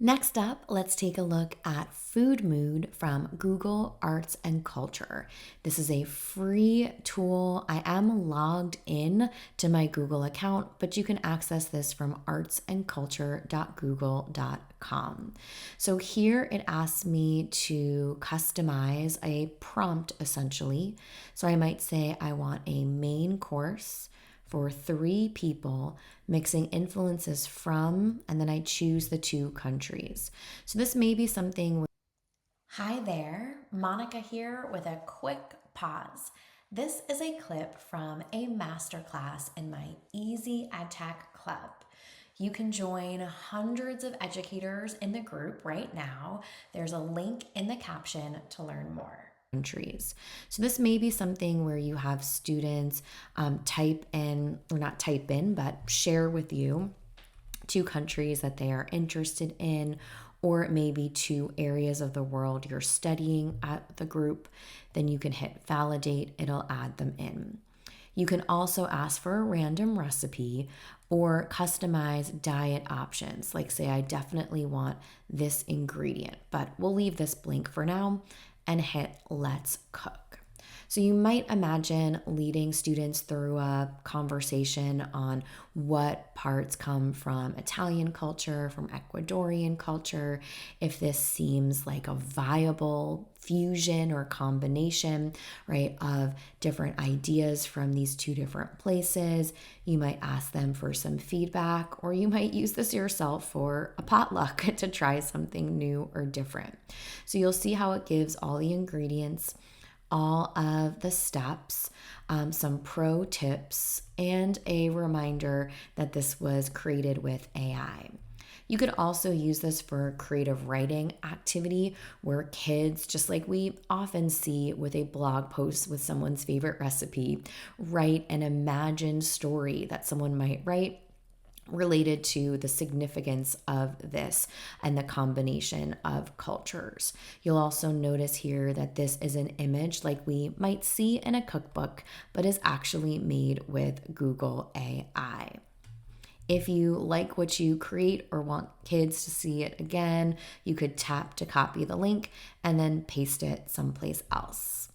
Next up, let's take a look at Food Mood from Google Arts and Culture. This is a free tool. I am logged in to my Google account, but you can access this from artsandculture.google.com. So here it asks me to customize a prompt essentially. So I might say I want a main course for 3 people, mixing influences from, and then I choose the 2 countries. So this may be something. Hi there, Monica here with a quick pause. This is a clip from a masterclass in my Easy EdTech Club. You can join hundreds of educators in the group right now. There's a link in the caption to learn more. Countries. So this may be something where you have students type in, or not type in, but share with you 2 countries that they are interested in, or maybe 2 areas of the world you're studying at the group. Then you can hit validate, it'll add them in. You can also ask for a random recipe or customize diet options. Like say, I definitely want this ingredient, but we'll leave this blank for now and hit let's cook. So you might imagine leading students through a conversation on what parts come from Italian culture, from Ecuadorian culture, if this seems like a viable fusion or combination, right, of different ideas from these 2 different places. You might ask them for some feedback, or you might use this yourself for a potluck to try something new or different. So you'll see how it gives all the ingredients, all of the steps, some pro tips, and a reminder that this was created with AI. You could also use this for a creative writing activity where kids, just like we often see with a blog post with someone's favorite recipe, write an imagined story that someone might write related to the significance of this and the combination of cultures. You'll also notice here that this is an image like we might see in a cookbook, but is actually made with Google AI. If you like what you create or want kids to see it again, you could tap to copy the link and then paste it someplace else.